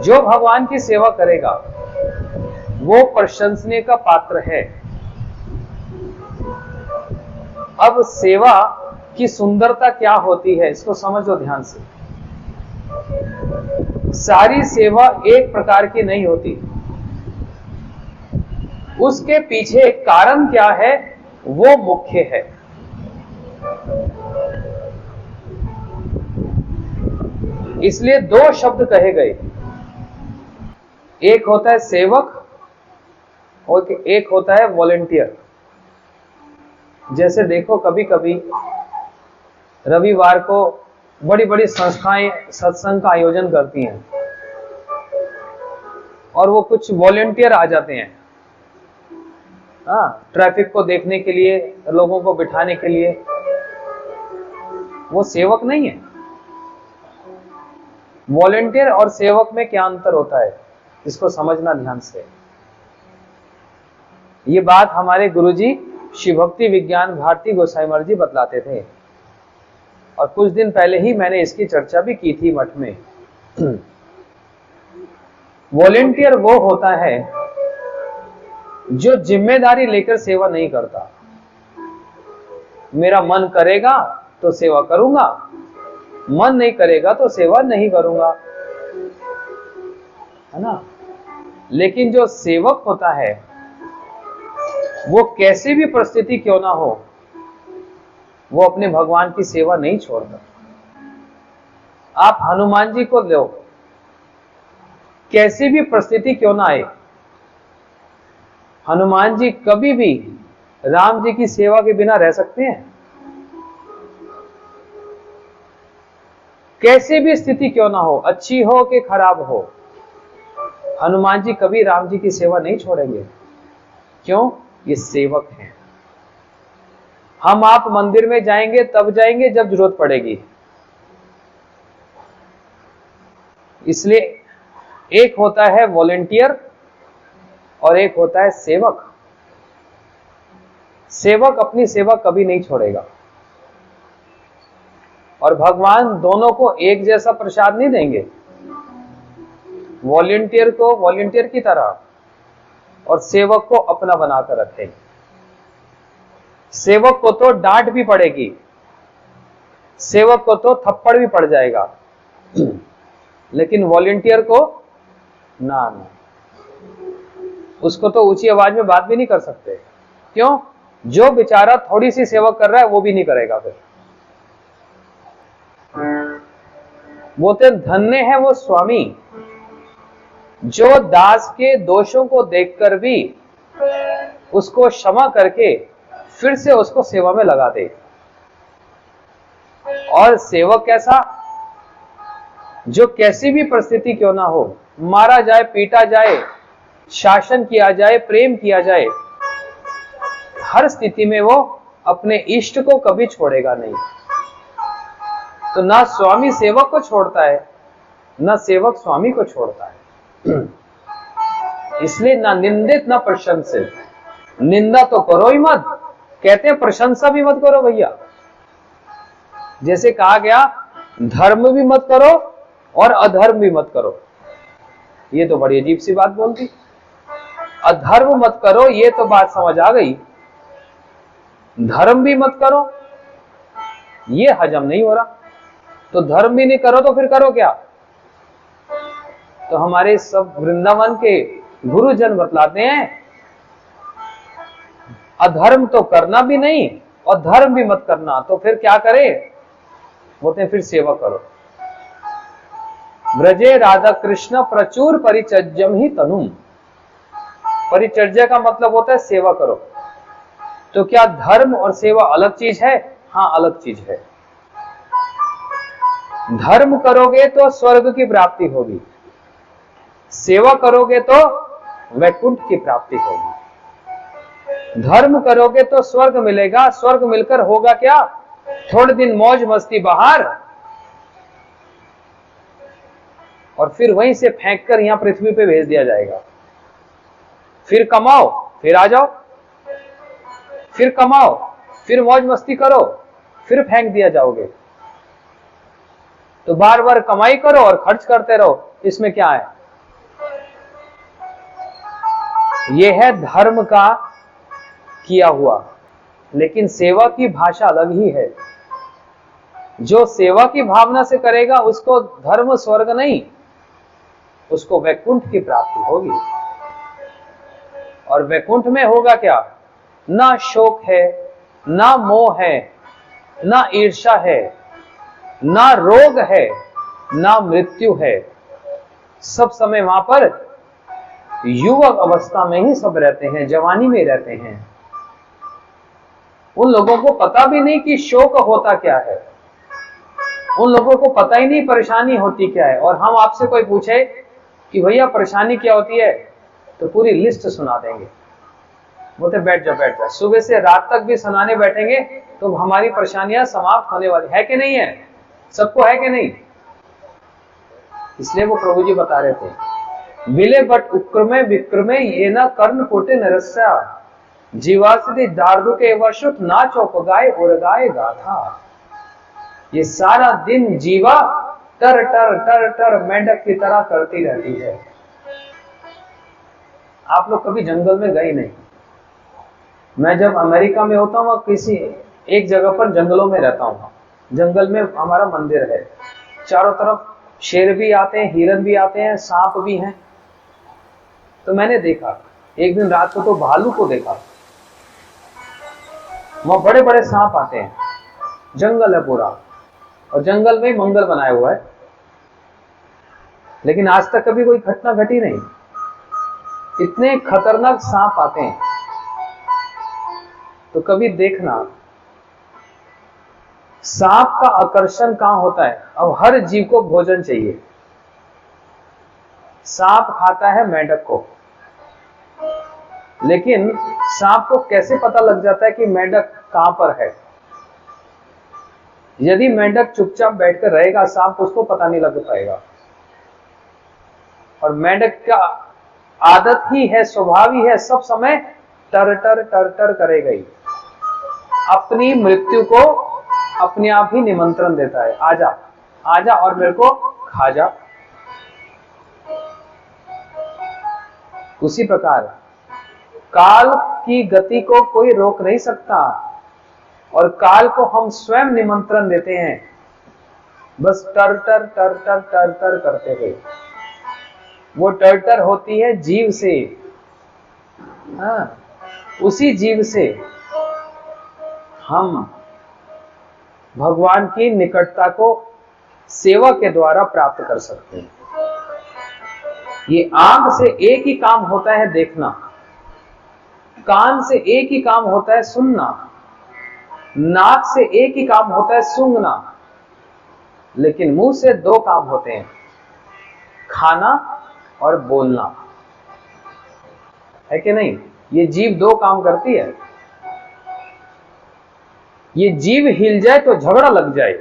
जो भगवान की सेवा करेगा वो प्रशंसनीय का पात्र है। अब सेवा की सुंदरता क्या होती है इसको समझो ध्यान से। सारी सेवा एक प्रकार की नहीं होती, उसके पीछे कारण क्या है वो मुख्य है। इसलिए दो शब्द कहे गए, एक होता है सेवक और एक होता है वॉलंटियर। जैसे देखो कभी कभी रविवार को बड़ी बड़ी संस्थाएं सत्संग का आयोजन करती हैं और वो कुछ वॉलंटियर आ जाते हैं, ट्रैफिक को देखने के लिए, लोगों को बिठाने के लिए। वो सेवक नहीं है। वॉलंटियर और सेवक में क्या अंतर होता है इसको समझना ध्यान से। ये बात हमारे गुरुजी शिव भक्ति विज्ञान भारती गोसाई महराज जी बतलाते थे और कुछ दिन पहले ही मैंने इसकी चर्चा भी की थी मठ में। वॉलंटियर वो होता है जो जिम्मेदारी लेकर सेवा नहीं करता। मेरा मन करेगा तो सेवा करूंगा, मन नहीं करेगा तो सेवा नहीं करूंगा, है ना। लेकिन जो सेवक होता है वो कैसी भी परिस्थिति क्यों ना हो वो अपने भगवान की सेवा नहीं छोड़ता। आप हनुमान जी को लो, कैसी भी परिस्थिति क्यों ना आए, हनुमान जी कभी भी राम जी की सेवा के बिना रह सकते हैं? कैसी भी स्थिति क्यों ना हो, अच्छी हो कि खराब हो, हनुमान जी कभी राम जी की सेवा नहीं छोड़ेंगे। क्यों? ये सेवक हैं। हम आप मंदिर में जाएंगे तब जाएंगे जब जरूरत पड़ेगी। इसलिए एक होता है वॉलंटियर और एक होता है सेवक। सेवक अपनी सेवा कभी नहीं छोड़ेगा और भगवान दोनों को एक जैसा प्रसाद नहीं देंगे। वॉलंटियर को वॉलंटियर की तरह और सेवक को अपना बनाकर रखेंगे। सेवक को तो डांट भी पड़ेगी, सेवक को तो थप्पड़ भी पड़ जाएगा, लेकिन वॉलंटियर को ना, उसको तो ऊंची आवाज में बात भी नहीं कर सकते। क्यों? जो बेचारा थोड़ी सी सेवा कर रहा है वो भी नहीं करेगा। फिर वो तो धन्य है वो स्वामी जो दास के दोषों को देखकर भी उसको क्षमा करके फिर से उसको सेवा में लगा दे। और सेवक कैसा? जो कैसी भी परिस्थिति क्यों ना हो, मारा जाए, पीटा जाए, शासन किया जाए, प्रेम किया जाए, हर स्थिति में वो अपने इष्ट को कभी छोड़ेगा नहीं। तो ना स्वामी सेवक को छोड़ता है, ना सेवक स्वामी को छोड़ता है। इसलिए ना निंदित ना प्रशंसित। निंदा तो करो ही मत, कहते हैं प्रशंसा भी मत करो भैया। जैसे कहा गया धर्म भी मत करो और अधर्म भी मत करो। ये तो बड़ी अजीब सी बात बोल दी। अधर्म मत करो ये तो बात समझ आ गई, धर्म भी मत करो ये हजम नहीं हो रहा। तो धर्म भी नहीं करो तो फिर करो क्या? तो हमारे सब वृंदावन के गुरुजन बतलाते हैं अधर्म तो करना भी नहीं और धर्म भी मत करना, तो फिर क्या करे? बोलते हैं फिर सेवा करो। ब्रजे राधा कृष्ण प्रचुर परिचर्यम ही तनुम। परिचर्या का मतलब होता है सेवा करो। तो क्या धर्म और सेवा अलग चीज है? हाँ, अलग चीज है। धर्म करोगे तो स्वर्ग की प्राप्ति होगी, सेवा करोगे तो वैकुंठ की प्राप्ति होगी। धर्म करोगे तो स्वर्ग मिलेगा, स्वर्ग मिलकर होगा क्या? थोड़े दिन मौज मस्ती बाहर और फिर वहीं से फेंक कर यहां पृथ्वी पे भेज दिया जाएगा। फिर कमाओ, फिर आ जाओ, फिर कमाओ, फिर मौज मस्ती करो, फिर फेंक दिया जाओगे। तो बार बार कमाई करो और खर्च करते रहो, इसमें क्या है? यह है धर्म का किया हुआ। लेकिन सेवा की भाषा अलग ही है। जो सेवा की भावना से करेगा उसको धर्म स्वर्ग नहीं, उसको वैकुंठ की प्राप्ति होगी। और वैकुंठ में होगा क्या? ना शोक है, ना मोह है, ना ईर्ष्या है, ना रोग है, ना मृत्यु है। सब समय वहां पर युवक अवस्था में ही सब रहते हैं, जवानी में रहते हैं। उन लोगों को पता भी नहीं कि शोक होता क्या है, उन लोगों को पता ही नहीं परेशानी होती क्या है। और हम आपसे कोई पूछे कि भैया परेशानी क्या होती है, तो पूरी लिस्ट सुना देंगे। बोलते बैठ जाओ बैठ जाओ, सुबह से रात तक भी सुनाने बैठेंगे तो हमारी परेशानियां समाप्त होने वाली है कि नहीं है? सबको है कि नहीं? इसलिए वो प्रभु जी बता रहे थे, विले बट उक्रमे विक्रमे ये न कर्ण कोटे नरस्या जीवासिदि दार्दुके वशुत ना चौपगाए उड़गाए गाथा। ये सारा दिन जीवा टर टर टर टर मेंढक की तरह करती रहती है। आप लोग कभी जंगल में गए नहीं? मैं जब अमेरिका में होता हूँ, किसी एक जगह पर जंगलों में रहता हूँ। जंगल में हमारा मंदिर है, चारों तरफ शेर भी आते हैं, हिरन भी आते हैं, सांप भी हैं। तो मैंने देखा एक दिन रात को तो भालू को देखा, वहां बड़े बड़े सांप आते हैं। जंगल है पूरा, और जंगल में मंदिर बनाया हुआ है, लेकिन आज तक कभी कोई घटना घटी नहीं। इतने खतरनाक सांप आते हैं। तो कभी देखना सांप का आकर्षण कहां होता है? अब हर जीव को भोजन चाहिए। सांप खाता है मेंढक को, लेकिन सांप को कैसे पता लग जाता है कि मेंढक कहां पर है? यदि मेंढक चुपचाप बैठकर रहेगा, सांप उसको पता नहीं लग पाएगा। और मेंढक का आदत ही है, स्वभाव ही है, सब समय टर टर टर टर करेगा ही। अपनी मृत्यु को अपने आप ही निमंत्रण देता है, आजा आजा और मेरे को खा जा। उसी प्रकार काल की गति को कोई रोक नहीं सकता, और काल को हम स्वयं निमंत्रण देते हैं, बस टर टर टर टर टर टर करते हुए। वो टर टर होती है जीव से, हाँ, उसी जीव से हम भगवान की निकटता को सेवा के द्वारा प्राप्त कर सकते हैं। ये आंख से एक ही काम होता है देखना, कान से एक ही काम होता है सुनना, नाक से एक ही काम होता है सूंघना, लेकिन मुंह से दो काम होते हैं, खाना और बोलना, है कि नहीं? ये जीव दो काम करती है। ये जीव हिल जाए तो झगड़ा लग जाए,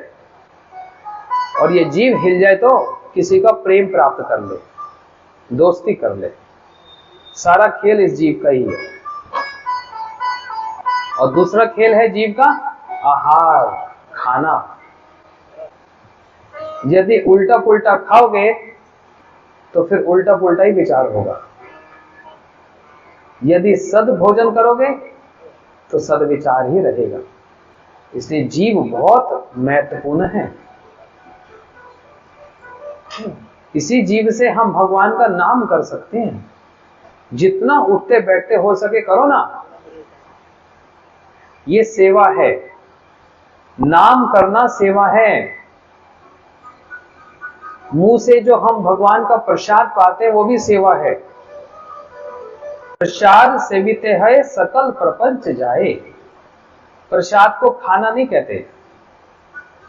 और ये जीव हिल जाए तो किसी का प्रेम प्राप्त कर ले, दोस्ती कर ले। सारा खेल इस जीव का ही है। और दूसरा खेल है जीव का आहार, खाना। यदि उल्टा पुल्टा खाओगे तो फिर उल्टा पुल्टा ही विचार होगा। यदि सद भोजन करोगे तो सद विचार ही रहेगा। इसलिए जीव बहुत महत्वपूर्ण है। इसी जीव से हम भगवान का नाम कर सकते हैं। जितना उठते बैठते हो सके करो ना, ये सेवा है। नाम करना सेवा है। मुंह से जो हम भगवान का प्रसाद पाते हैं वो भी सेवा है। प्रसाद सेविते है सकल प्रपंच जाए। प्रसाद को खाना नहीं कहते,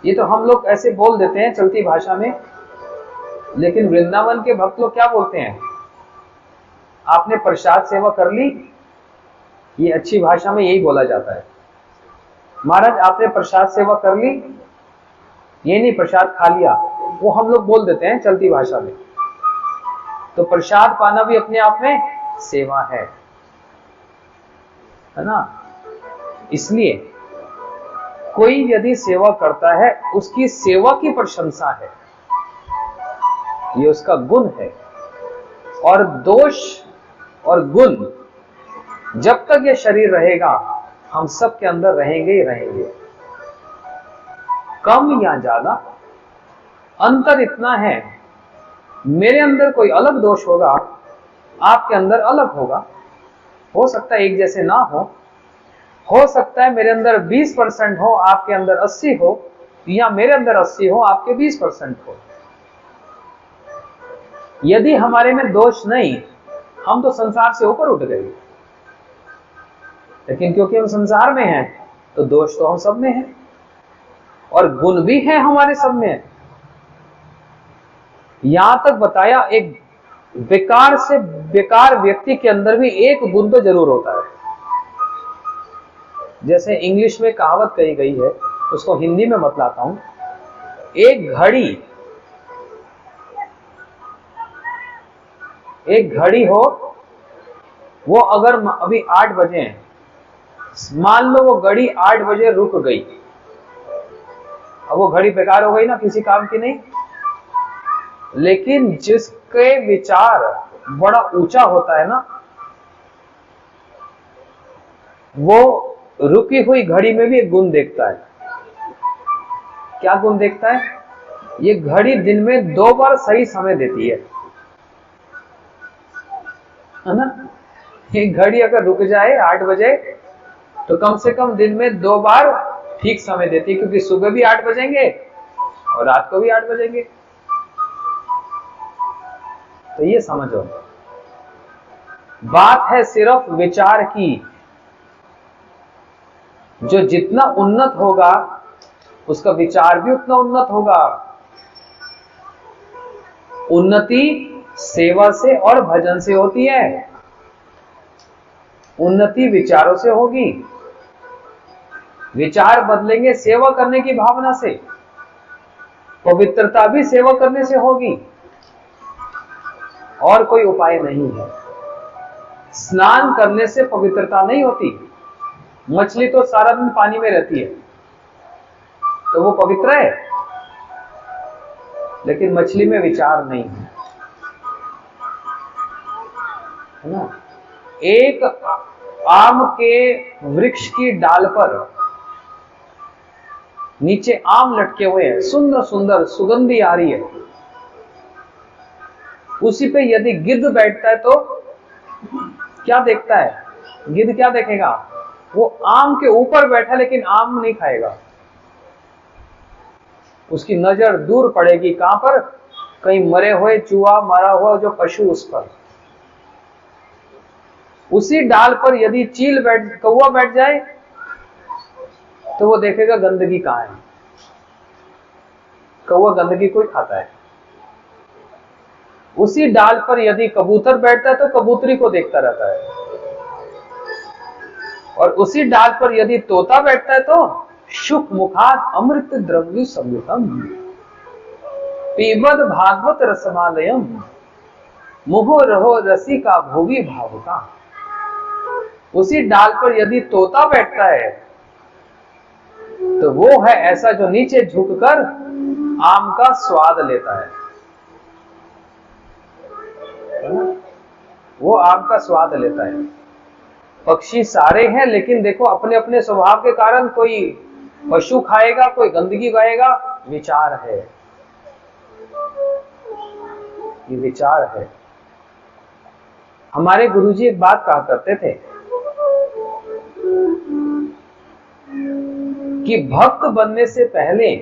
ये तो हम लोग ऐसे बोल देते हैं चलती भाषा में, लेकिन वृंदावन के भक्त लोग क्या बोलते हैं? आपने प्रसाद सेवा कर ली, ये अच्छी भाषा में यही बोला जाता है। महाराज आपने प्रसाद सेवा कर ली, ये नहीं प्रसाद खा लिया, वो हम लोग बोल देते हैं चलती भाषा में। तो प्रसाद पाना भी अपने आप में सेवा है ना? इसलिए कोई यदि सेवा करता है, उसकी सेवा की प्रशंसा है, ये उसका गुण है। और दोष और गुण जब तक ये शरीर रहेगा हम सब के अंदर रहेंगे ही रहेंगे, कम या ज्यादा। अंतर इतना है, मेरे अंदर कोई अलग दोष होगा, आपके अंदर अलग होगा। हो सकता है एक जैसे ना हो सकता है मेरे अंदर 20% हो, आपके अंदर 80 हो, या मेरे अंदर 80 हो, आपके 20% हो। यदि हमारे में दोष नहीं, हम तो संसार से ऊपर उठ गए, लेकिन क्योंकि हम संसार में हैं तो दोष तो हम सब में है, और गुण भी है हमारे सब में। यहां तक बताया एक बेकार से बेकार व्यक्ति के अंदर भी एक गुण तो जरूर होता है। जैसे इंग्लिश में कहावत कही गई है, उसको हिंदी में बतलाता हूं। एक घड़ी हो, वो अगर अभी 8 बजे हैं, मान लो वो घड़ी 8 बजे रुक गई, अब वो घड़ी बेकार हो गई ना, किसी काम की नहीं। लेकिन जिसके विचार बड़ा ऊंचा होता है ना, वो रुकी हुई घड़ी में भी एक गुण देखता है। क्या गुण देखता है? ये घड़ी दिन में 2 बार सही समय देती है ना। ये घड़ी अगर रुक जाए 8 बजे तो कम से कम दिन में 2 बार ठीक समय देती है, क्योंकि सुबह भी 8 बजेंगे और रात को भी 8 बजेंगे। तो ये समझो, बात है सिर्फ विचार की। जो जितना उन्नत होगा उसका विचार भी उतना उन्नत होगा। उन्नति सेवा से और भजन से होती है, उन्नति विचारों से होगी। विचार बदलेंगे सेवा करने की भावना से, पवित्रता भी सेवा करने से होगी, और कोई उपाय नहीं है। स्नान करने से पवित्रता नहीं होती। मछली तो सारा दिन पानी में रहती है, तो वो पवित्र है, लेकिन मछली में विचार नहीं है ना। एक आम के वृक्ष की डाल पर नीचे आम लटके हुए हैं, सुंदर सुंदर सुगंधी आ रही है। उसी पे यदि गिद्ध बैठता है तो क्या देखता है? गिद्ध क्या देखेगा? वो आम के ऊपर बैठा लेकिन आम नहीं खाएगा। उसकी नजर दूर पड़ेगी, कहां पर? कहीं मरे हुए चूहा, मरा हुआ जो पशु, उस पर। उसी डाल पर यदि कौवा बैठ जाए तो वो देखेगा गंदगी कहां है। कौवा गंदगी कोई खाता है। उसी डाल पर यदि कबूतर बैठता है तो कबूतरी को देखता रहता है, और उसी डाल पर यदि तोता बैठता है तो शुक मुखात अमृत द्रव्य संयुतम पीबद भागवत रसमालयम मुहो रहो रसिका भोगी भावुका। उसी डाल पर यदि तोता बैठता है तो वो है ऐसा जो नीचे झुककर आम का स्वाद लेता है। वो आम का स्वाद लेता है। पक्षी सारे हैं, लेकिन देखो अपने अपने स्वभाव के कारण कोई पशु खाएगा, कोई गंदगी खाएगा। विचार है, ये विचार है। हमारे गुरुजी एक बात कहा करते थे कि भक्त बनने से पहले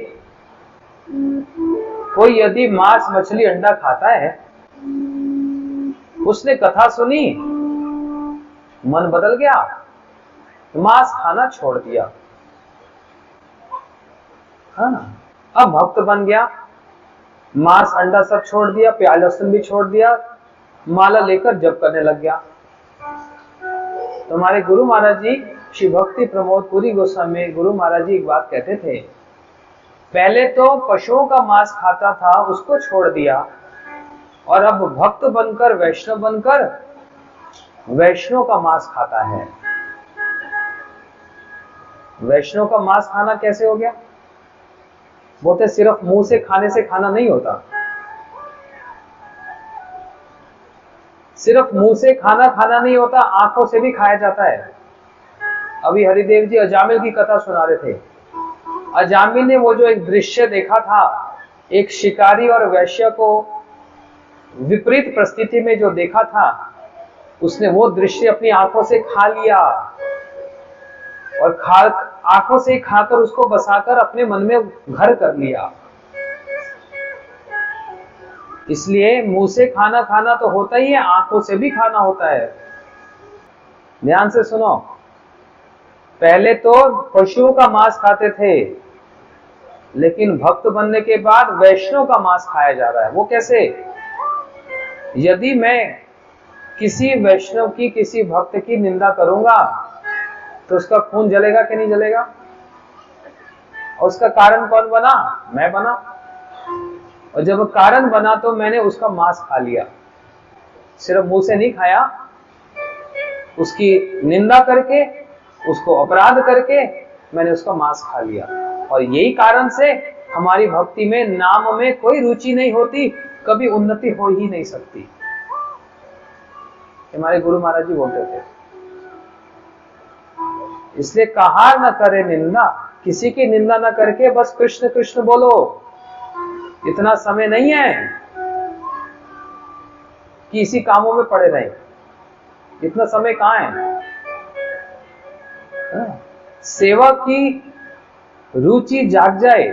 कोई यदि मांस मछली अंडा खाता है, उसने कथा सुनी, मन बदल गया, मांस खाना छोड़ दिया, है ना। अब भक्त बन गया, मांस अंडा सब छोड़ दिया, प्याज लहसुन भी छोड़ दिया, माला लेकर जप करने लग गया। तो हमारे गुरु महाराज जी श्री भक्ति प्रमोद पुरी गोस्वामी गुरु महाराज जी एक बात कहते थे, पहले तो पशुओं का मांस खाता था, उसको छोड़ दिया, और अब भक्त बनकर वैष्णव बनकर वैष्णव का मांस खाता है। वैष्णव का मांस खाना कैसे हो गया? बोलते सिर्फ मुंह से खाने से खाना नहीं होता, सिर्फ मुंह से खाना खाना नहीं होता, आंखों से भी खाया जाता है। अभी हरिदेव जी अजामिल की कथा सुना रहे थे। अजामिल ने वो जो एक दृश्य देखा था, एक शिकारी और वैश्य को विपरीत परिस्थिति में जो देखा था, उसने वो दृश्य अपनी आंखों से खा लिया और आंखों से खाकर उसको बसाकर अपने मन में घर कर लिया। इसलिए मुंह से खाना खाना तो होता ही है, आंखों से भी खाना होता है। ध्यान से सुनो, पहले तो पशुओं का मांस खाते थे, लेकिन भक्त बनने के बाद वैष्णव का मांस खाया जा रहा है। वो कैसे? यदि मैं किसी वैष्णव की, किसी भक्त की निंदा करूंगा तो उसका खून जलेगा कि नहीं जलेगा? और उसका कारण कौन बना? मैं बना। और जब कारण बना तो मैंने उसका मांस खा लिया। सिर्फ मुंह से नहीं खाया, उसकी निंदा करके, उसको अपराध करके मैंने उसका मांस खा लिया। और यही कारण से हमारी भक्ति में, नाम में कोई रुचि नहीं होती, कभी उन्नति हो ही नहीं सकती। हमारे गुरु महाराज जी बोलते थे, इसलिए कहा न करे निंदा, किसी की निंदा न करके बस कृष्ण कृष्ण बोलो। इतना समय नहीं है कि इसी कामों में पड़े रहे, इतना समय कहां है? सेवा की रुचि जाग जाए,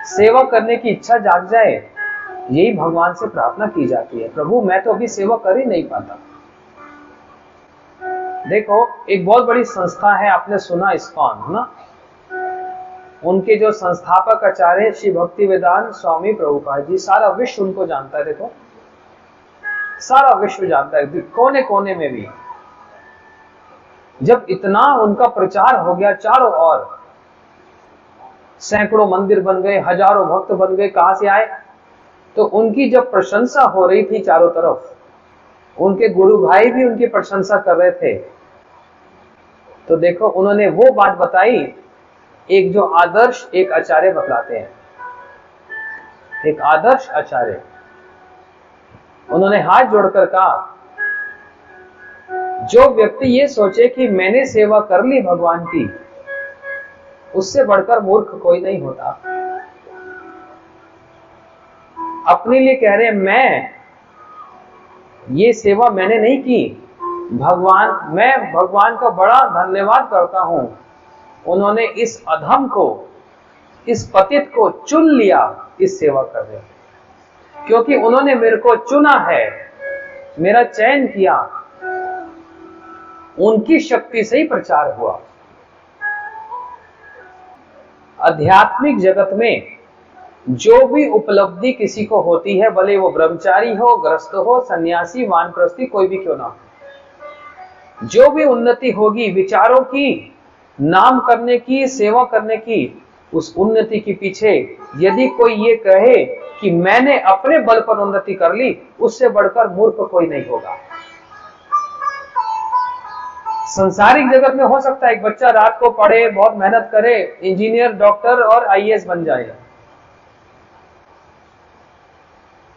सेवा करने की इच्छा जाग जाए, यही भगवान से प्रार्थना की जाती है। प्रभु मैं तो अभी सेवा कर ही नहीं पाता। देखो, एक बहुत बड़ी संस्था है, आपने सुना इस्कॉन, है ना? उनके जो संस्थापक आचार्य श्री भक्ति वेदांत स्वामी प्रभुपाद जी, सारा विश्व उनको जानता है। देखो, सारा विश्व जानता है, कोने कोने में भी। जब इतना उनका प्रचार हो गया चारों ओर, सैकड़ों मंदिर बन गए, हजारों भक्त बन गए, कहां से आए? तो उनकी जब प्रशंसा हो रही थी चारों तरफ, उनके गुरु भाई भी उनकी प्रशंसा कर रहे थे, तो देखो उन्होंने वो बात बताई, एक जो आदर्श एक आचार्य बतलाते हैं, एक आदर्श आचार्य। उन्होंने हाथ जोड़कर कहा, जो व्यक्ति ये सोचे कि मैंने सेवा कर ली भगवान की, उससे बढ़कर मूर्ख कोई नहीं होता। अपने लिए कह रहे हैं, मैं ये सेवा मैंने नहीं की, मैं भगवान का बड़ा धन्यवाद करता हूं, उन्होंने इस अधम को, इस पतित को चुन लिया इस सेवा करने, क्योंकि उन्होंने मेरे को चुना है, मेरा चयन किया, उनकी शक्ति से ही प्रचार हुआ। आध्यात्मिक जगत में जो भी उपलब्धि किसी को होती है, भले वो ब्रह्मचारी हो, गृहस्थ हो, सन्यासी, वानप्रस्थी, कोई भी क्यों ना हो, जो भी उन्नति होगी विचारों की, नाम करने की, सेवा करने की, उस उन्नति के पीछे यदि कोई ये कहे कि मैंने अपने बल पर उन्नति कर ली, उससे बढ़कर मूर्ख कोई नहीं होगा। संसारिक जगत में हो सकता है एक बच्चा रात को पढ़े, बहुत मेहनत करे, इंजीनियर, डॉक्टर और आईएएस बन जाए,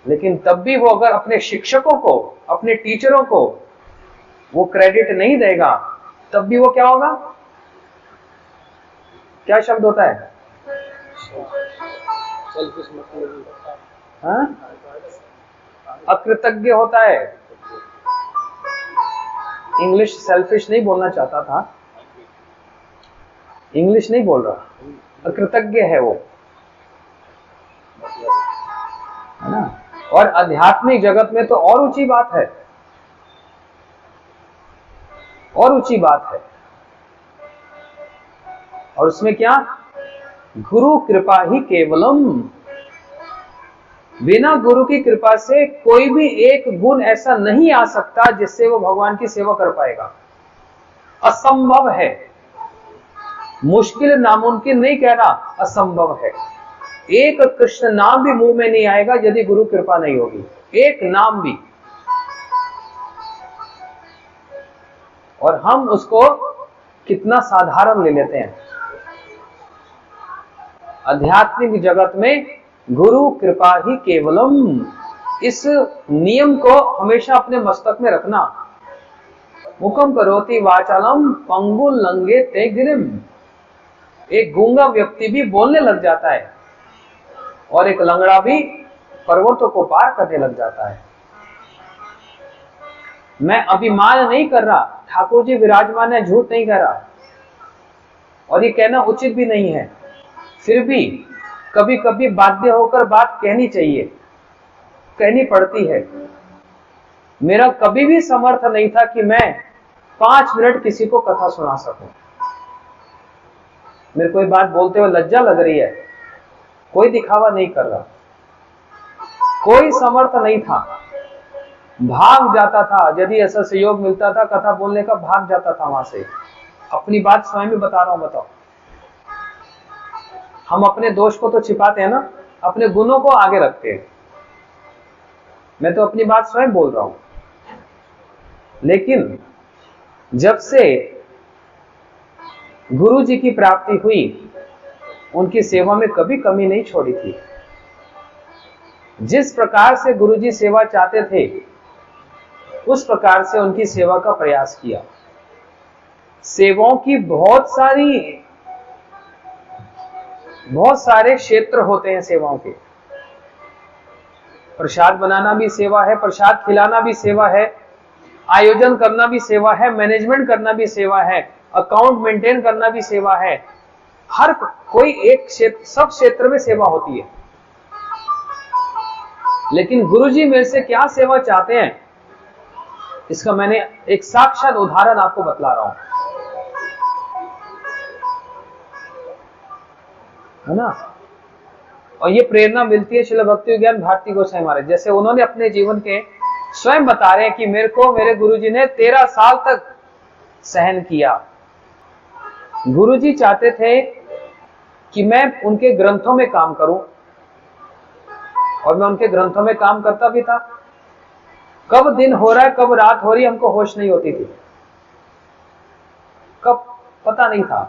लेकिन तब भी वो अगर अपने शिक्षकों को, अपने टीचरों को वो क्रेडिट नहीं देगा, तब भी वो क्या होगा? क्या शब्द होता है? हाँ? अकृतज्ञ होता है। इंग्लिश सेल्फिश नहीं बोलना चाहता था, इंग्लिश नहीं बोल रहा, अकृतज्ञ है वो, है ना? और आध्यात्मिक जगत में तो और ऊंची बात है, और ऊंची बात है। और उसमें क्या? गुरु कृपा ही केवलम। बिना गुरु की कृपा से कोई भी एक गुण ऐसा नहीं आ सकता जिससे वो भगवान की सेवा कर पाएगा। असंभव है, मुश्किल, नामुमकिन नहीं कह रहा, असंभव है। एक कृष्ण नाम भी मुंह में नहीं आएगा यदि गुरु कृपा नहीं होगी, एक नाम भी। और हम उसको कितना साधारण ले लेते हैं। आध्यात्मिक जगत में गुरु कृपा ही केवलम, इस नियम को हमेशा अपने मस्तक में रखना। मुखम करोति वाचालम पंगुल लंगे ते गिरिम। एक गूंगा व्यक्ति भी बोलने लग जाता है और एक लंगड़ा भी पर्वतों को पार करने लग जाता है। मैं अभिमान नहीं कर रहा, ठाकुर जी विराजमान है, झूठ नहीं कह रहा, और ये कहना उचित भी नहीं है। फिर भी कभी कभी बाध्य होकर बात कहनी चाहिए, कहनी पड़ती है। मेरा कभी भी समर्थ नहीं था कि मैं 5 मिनट किसी को कथा सुना सकूं। मेरे को ये बात बोलते हुए लज्जा लग रही है, कोई दिखावा नहीं कर रहा, कोई समर्थ नहीं था, भाग जाता था। यदि ऐसा सहयोग मिलता था कथा बोलने का, भाग जाता था वहां से। अपनी बात स्वयं भी बता रहा हूं। बताओ, हम अपने दोष को तो छिपाते हैं ना, अपने गुणों को आगे रखते हैं। मैं तो अपनी बात स्वयं बोल रहा हूं। लेकिन जब से गुरु जी की प्राप्ति हुई, उनकी सेवा में कभी कमी नहीं छोड़ी थी। जिस प्रकार से गुरु जी सेवा चाहते थे, उस प्रकार से उनकी सेवा का प्रयास किया। सेवाओं की बहुत सारे क्षेत्र होते हैं सेवाओं के। प्रसाद बनाना भी सेवा है, प्रसाद खिलाना भी सेवा है, आयोजन करना भी सेवा है, मैनेजमेंट करना भी सेवा है, अकाउंट मेंटेन करना भी सेवा है। हर कोई एक क्षेत्र, सब क्षेत्र में सेवा होती है। लेकिन गुरुजी मेरे से क्या सेवा चाहते हैं, इसका मैंने एक साक्षात उदाहरण आपको बतला रहा हूं, है ना। और ये प्रेरणा मिलती है श्रील भक्ति विज्ञान भारती गोसाई महाराज। जैसे उन्होंने अपने जीवन के स्वयं बता रहे हैं कि मेरे को मेरे गुरुजी ने 13 साल तक सहन किया। गुरुजी चाहते थे कि मैं उनके ग्रंथों में काम करूं, और मैं उनके ग्रंथों में काम करता भी था। कब दिन हो रहा है, कब रात हो रही है, हमको होश नहीं होती थी। कब पता नहीं था।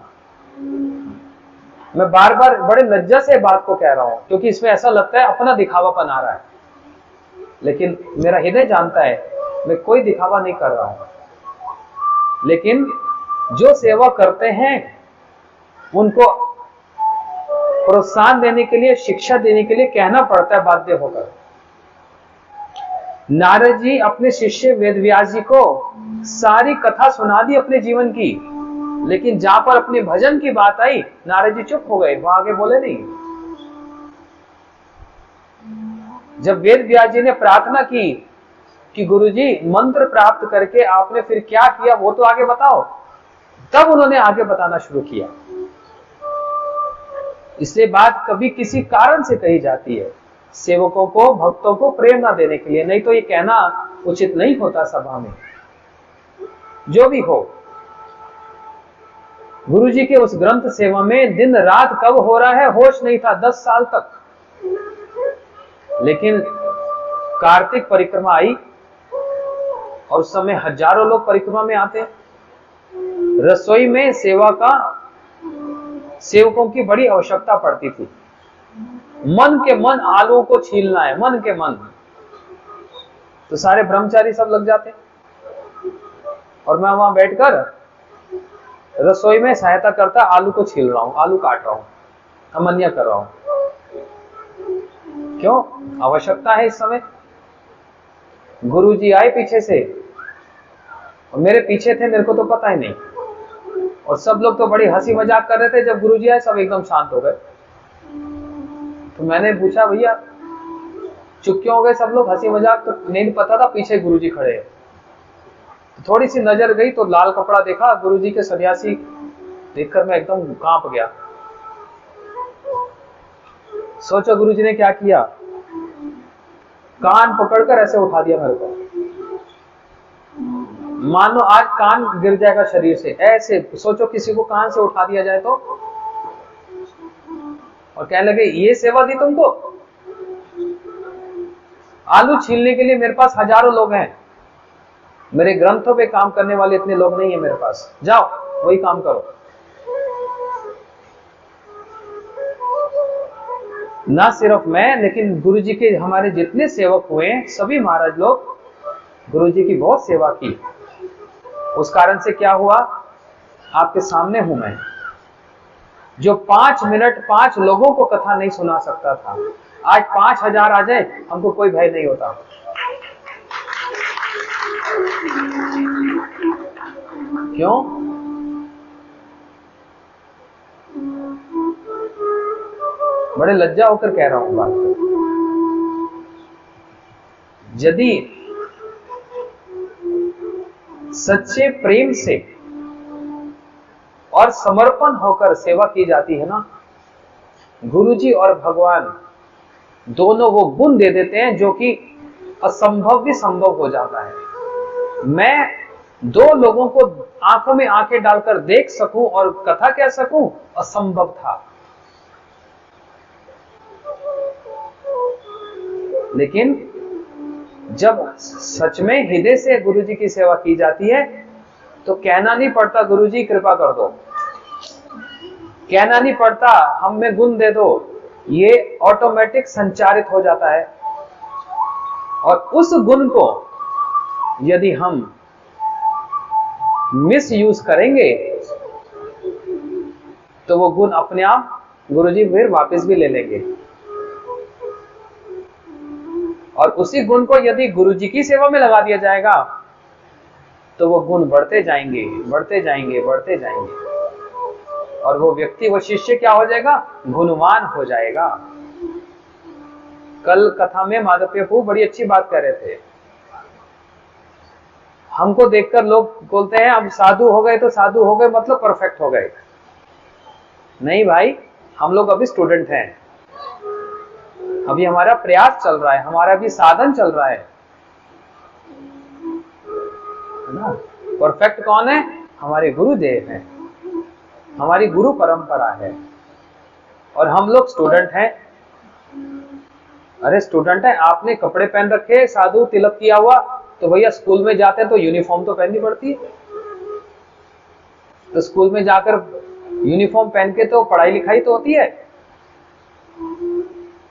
मैं बार बार बड़े लज्जा से बात को कह रहा हूं, क्योंकि इसमें ऐसा लगता है अपना दिखावापन आ रहा है। लेकिन मेरा हृदय जानता है मैं कोई दिखावा नहीं कर रहा हूं। लेकिन जो सेवा करते हैं उनको प्रोत्साहन देने के लिए, शिक्षा देने के लिए कहना पड़ता है बाध्य होकर। नारद जी अपने शिष्य वेदव्यास जी को सारी कथा सुना दी अपने जीवन की, लेकिन जहां पर अपने भजन की बात आई, नारद जी चुप हो गए, वहां आगे बोले नहीं। जब वेदव्यास जी ने प्रार्थना की कि गुरुजी मंत्र प्राप्त करके आपने फिर क्या किया, वो तो आगे बताओ, तब उन्होंने आगे बताना शुरू किया। इसलिए बात कभी किसी कारण से कही जाती है, सेवकों को, भक्तों को प्रेरणा देने के लिए, नहीं तो ये कहना उचित नहीं होता सभा में। जो भी हो, गुरुजी के उस ग्रंथ सेवा में दिन रात कब हो रहा है होश नहीं था, 10 साल तक। लेकिन कार्तिक परिक्रमा आई और उस समय हजारों लोग परिक्रमा में आते। रसोई में सेवकों की बड़ी आवश्यकता पड़ती थी। मन के मन आलूओं को छीलना है, मन के मन, तो सारे ब्रह्मचारी सब लग जाते और मैं वहां बैठकर रसोई में सहायता करता, आलू को छील रहा हूं, आलू काट रहा हूं, अमन्या कर रहा हूं। क्यों? आवश्यकता है इस समय। गुरुजी आए पीछे से और मेरे पीछे थे, मेरे को तो पता ही नहीं, और सब लोग तो बड़ी हंसी मजाक कर रहे थे। जब गुरुजी आए सब एकदम शांत हो गए। तो मैंने पूछा, भैया चुप क्यों हो गए सब लोग? हंसी मजाक तो नहीं पता था, पीछे गुरुजी खड़े हैं। तो थोड़ी सी नजर गई तो लाल कपड़ा देखा गुरुजी के सन्यासी, देखकर मैं एकदम कांप गया। सोचो गुरुजी ने क्या किया, कान पकड़कर ऐसे उठा दिया मेरे को, मानो आज कान गिर जाएगा शरीर से। ऐसे सोचो किसी को कान से उठा दिया जाए तो, और कहने लगे ये सेवा दी तुमको? आलू छीलने के लिए मेरे पास हजारों लोग हैं, मेरे ग्रंथों पे काम करने वाले इतने लोग नहीं है मेरे पास, जाओ वही काम करो। ना सिर्फ मैं, लेकिन गुरु जी के हमारे जितने सेवक हुए सभी महाराज लोग गुरु जी की बहुत सेवा की। उस कारण से क्या हुआ, आपके सामने हूं मैं। जो 5 मिनट 5 लोगों को कथा नहीं सुना सकता था, आज 5000 आ जाए हमको कोई भय नहीं होता। क्यों? बड़े लज्जा होकर कह रहा हूं बात। यदि सच्चे प्रेम से और समर्पण होकर सेवा की जाती है ना, गुरुजी और भगवान दोनों वो गुण दे देते हैं जो कि असंभव भी संभव हो जाता है। मैं 2 लोगों को आंखों में आंखें डालकर देख सकूं और कथा कह सकूं, असंभव था। लेकिन जब सच में हृदय से गुरुजी की सेवा की जाती है तो कहना नहीं पड़ता गुरुजी कृपा कर दो, कहना नहीं पड़ता हम में गुण दे दो, ये ऑटोमेटिक संचारित हो जाता है। और उस गुण को यदि हम मिस यूज करेंगे तो वो गुण अपने आप गुरुजी फिर वापस भी ले लेंगे। और उसी गुण को यदि गुरुजी की सेवा में लगा दिया जाएगा तो वो गुण बढ़ते जाएंगे, बढ़ते जाएंगे, बढ़ते जाएंगे, और वो व्यक्ति, वो शिष्य क्या हो जाएगा, गुणवान हो जाएगा। कल कथा में माधवप्रिय प्रभु बड़ी अच्छी बात कह रहे थे। हमको देखकर लोग बोलते हैं हम साधु हो गए तो साधु हो गए मतलब परफेक्ट हो गए। नहीं भाई, हम लोग अभी स्टूडेंट हैं, अभी हमारा प्रयास चल रहा है, हमारा भी साधन चल रहा है ना। परफेक्ट कौन है? हमारे गुरुदेव हैं, हमारी गुरु परंपरा है, और हम लोग स्टूडेंट हैं। अरे स्टूडेंट है, आपने कपड़े पहन रखे, साधु तिलक किया हुआ, तो भैया स्कूल में जाते हैं तो यूनिफॉर्म तो पहननी पड़ती है। तो स्कूल में जाकर यूनिफॉर्म पहन के तो पढ़ाई लिखाई तो होती है।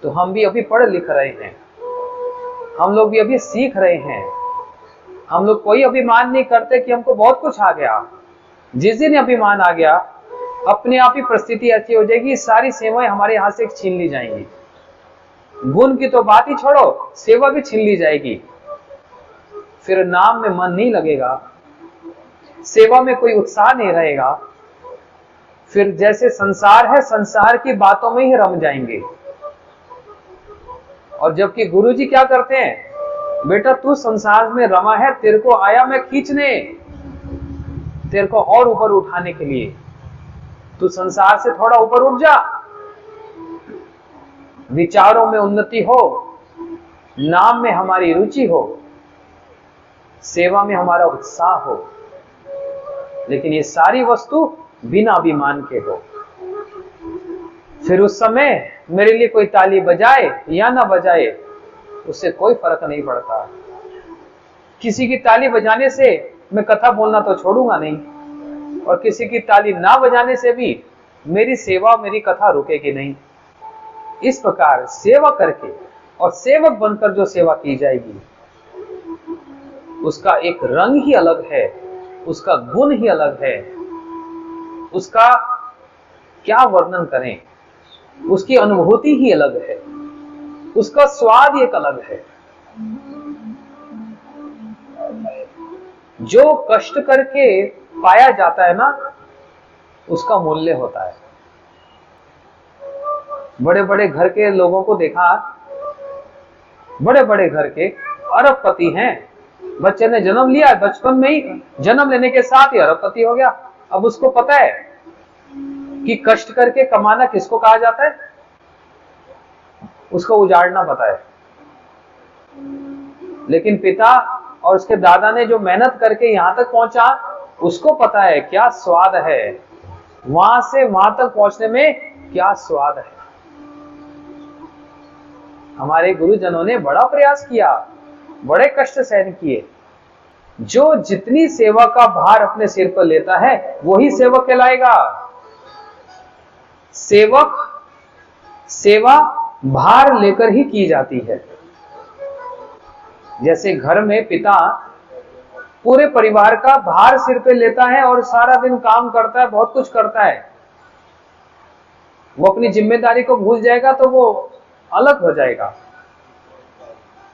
तो हम भी अभी पढ़ लिख रहे हैं, हम लोग भी अभी सीख रहे हैं। हम लोग कोई अभिमान नहीं करते कि हमको बहुत कुछ आ गया। जिस दिन अभिमान आ गया, अपने आप ही परिस्थिति ऐसी हो जाएगी, सारी सेवाएं हमारे यहां से छीन ली जाएंगी। गुण की तो बात ही छोड़ो, सेवा भी छीन ली जाएगी। फिर नाम में मन नहीं लगेगा, सेवा में कोई उत्साह नहीं रहेगा। फिर जैसे संसार है, संसार की बातों में ही रम जाएंगे। और जबकि गुरुजी क्या करते हैं, बेटा तू संसार में रमा है, तेरे को आया मैं खींचने, तेरे को और ऊपर उठाने के लिए। तू संसार से थोड़ा ऊपर उठ जा, विचारों में उन्नति हो, नाम में हमारी रुचि हो, सेवा में हमारा उत्साह हो, लेकिन ये सारी वस्तु बिना अभिमान के हो। फिर उस समय मेरे लिए कोई ताली बजाए या ना बजाए, उससे कोई फर्क नहीं पड़ता। किसी की ताली बजाने से मैं कथा बोलना तो छोड़ूंगा नहीं, और किसी की ताली ना बजाने से भी मेरी सेवा, मेरी कथा रुकेगी नहीं। इस प्रकार सेवा करके और सेवक बनकर जो सेवा की जाएगी, उसका एक रंग ही अलग है, उसका गुण ही अलग है, उसका क्या वर्णन करें, उसकी अनुभूति ही अलग है, उसका स्वाद एक अलग है। जो कष्ट करके पाया जाता है ना, उसका मूल्य होता है। बड़े बड़े घर के लोगों को देखा, बड़े बड़े घर के अरबपति हैं, बच्चे ने जन्म लिया, बचपन में ही जन्म लेने के साथ ही अरबपति हो गया। अब उसको पता है कि कष्ट करके कमाना किसको कहा जाता है, उसको उजाड़ना पता है। लेकिन पिता और उसके दादा ने जो मेहनत करके यहां तक पहुंचा, उसको पता है क्या स्वाद है, वहां से वहां तक पहुंचने में क्या स्वाद है। हमारे गुरुजनों ने बड़ा प्रयास किया, बड़े कष्ट सहन किए। जो जितनी सेवा का भार अपने सिर पर लेता है, वही सेवक कहलाएगा। सेवक सेवा भार लेकर ही की जाती है। जैसे घर में पिता पूरे परिवार का भार सिर पे लेता है और सारा दिन काम करता है, बहुत कुछ करता है, वो अपनी जिम्मेदारी को भूल जाएगा तो वो अलग हो जाएगा।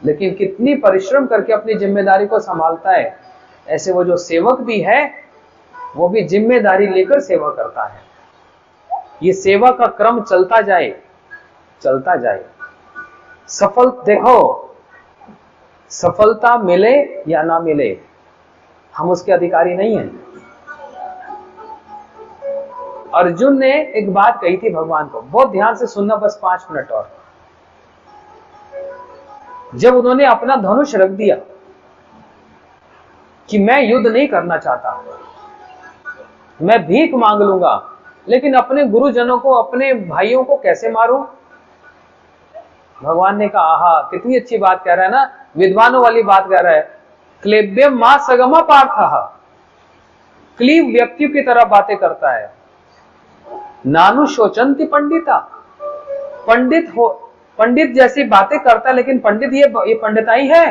लेकिन कितनी परिश्रम करके अपनी जिम्मेदारी को संभालता है, ऐसे वो जो सेवक भी है वो भी जिम्मेदारी लेकर सेवा करता है। ये सेवा का क्रम चलता जाए, चलता जाए। देखो, सफलता मिले या ना मिले, हम उसके अधिकारी नहीं हैं। अर्जुन ने एक बात कही थी भगवान को, बहुत ध्यान से सुनना, बस 5 मिनट और। जब उन्होंने अपना धनुष रख दिया कि मैं युद्ध नहीं करना चाहता, मैं भीख मांग लूंगा, लेकिन अपने गुरुजनों को, अपने भाइयों को कैसे मारूं? भगवान ने कहा, आहा, कितनी अच्छी बात कह रहा है ना, विद्वानों वाली बात कह रहा है। क्लेब्यम मा सगमा पार्थः, क्लीब व्यक्ति की तरह बातें करता है। नानु शोचंती पंडिता, पंडित जैसी बातें करता है, लेकिन पंडित ये पंडिताई है,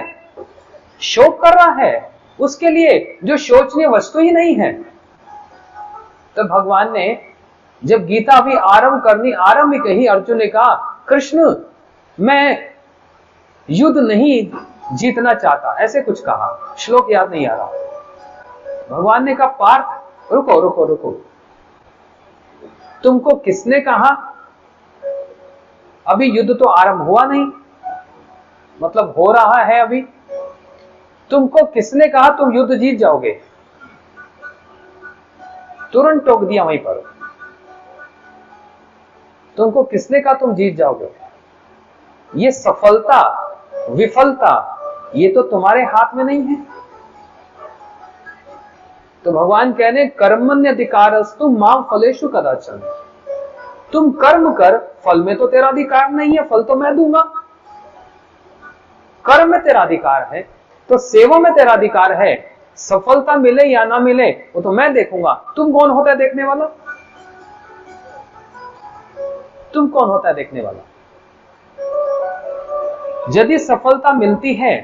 शोक कर रहा है उसके लिए जो शोचनीय वस्तु ही नहीं है। तो भगवान ने जब गीता अभी आरंभ ही कही, अर्जुन ने कहा, कृष्ण मैं युद्ध नहीं जीतना चाहता, ऐसे कुछ कहा, श्लोक याद नहीं आ रहा। भगवान ने कहा, पार्थ रुको रुको रुको, तुमको किसने कहा? अभी युद्ध तो आरंभ हुआ नहीं, मतलब हो रहा है अभी। तुमको किसने कहा तुम युद्ध जीत जाओगे? तुरंत टोक दिया वहीं पर। तुमको किसने कहा तुम जीत जाओगे? ये सफलता विफलता ये तो तुम्हारे हाथ में नहीं है। तो भगवान कह रहे, कर्मण्यधिकारस्तु मां फलेषु कदाचन, तुम कर्म कर, फल में तो तेरा अधिकार नहीं है, फल तो मैं दूंगा। कर्म में तेरा अधिकार है तो सेवा में तेरा अधिकार है, सफलता मिले या ना मिले वो तो मैं देखूंगा। तुम कौन होता है देखने वाला? तुम कौन होता है देखने वाला? यदि सफलता मिलती है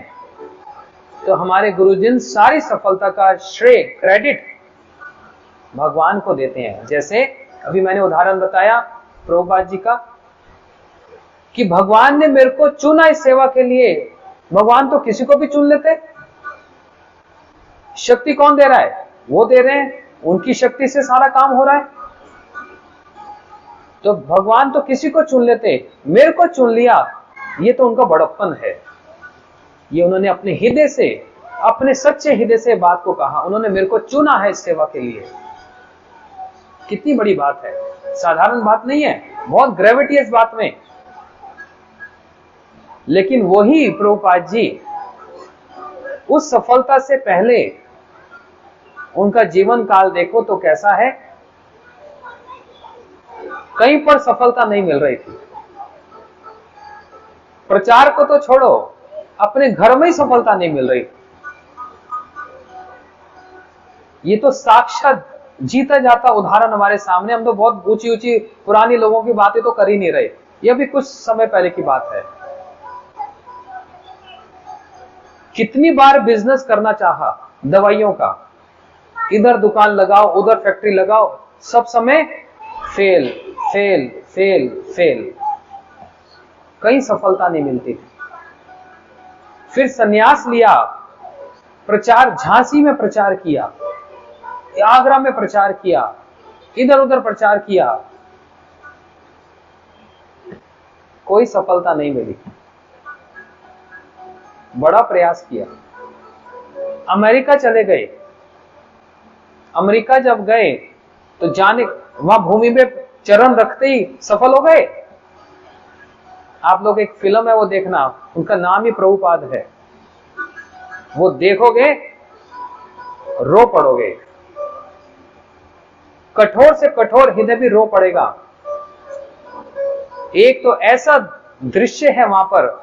तो हमारे गुरुजन सारी सफलता का श्रेय, क्रेडिट भगवान को देते हैं। जैसे अभी मैंने उदाहरण बताया प्रभुपाद जी का, कि भगवान ने मेरे को चुना इस सेवा के लिए। भगवान तो किसी को भी चुन लेते। शक्ति कौन दे रहा है? वो दे रहे हैं, उनकी शक्ति से सारा काम हो रहा है। तो भगवान तो किसी को चुन लेते, मेरे को चुन लिया, ये तो उनका बड़प्पन है। ये उन्होंने अपने हृदय से, अपने सच्चे हृदय से बात को कहा, उन्होंने मेरे को चुना है इस सेवा के लिए। कितनी बड़ी बात है, साधारण बात नहीं है, बहुत ग्रेविटी है इस बात में। लेकिन वही प्रभुपाद जी उस सफलता से पहले उनका जीवन काल देखो तो कैसा है। कहीं पर सफलता नहीं मिल रही थी। प्रचार को तो छोड़ो, अपने घर में ही सफलता नहीं मिल रही। ये तो साक्षात जीता जाता उदाहरण हमारे सामने। हम तो बहुत ऊंची ऊंची पुरानी लोगों की बातें तो कर ही नहीं रहे, यह भी कुछ समय पहले की बात है। कितनी बार बिजनेस करना चाहा दवाइयों का, इधर दुकान लगाओ, उधर फैक्ट्री लगाओ, सब समय फेल फेल फेल फेल, कहीं सफलता नहीं मिलती। फिर संन्यास लिया, प्रचार, झांसी में प्रचार किया, आगरा में प्रचार किया, इधर उधर प्रचार किया, कोई सफलता नहीं मिली। बड़ा प्रयास किया, अमेरिका चले गए। अमेरिका जब गए तो जाने वहां भूमि में चरण रखते ही सफल हो गए। आप लोग एक फिल्म है वो देखना, उनका नाम ही प्रभुपाद है, वो देखोगे रो पड़ोगे। कठोर से कठोर हृदय भी रो पड़ेगा। एक तो ऐसा दृश्य है वहां पर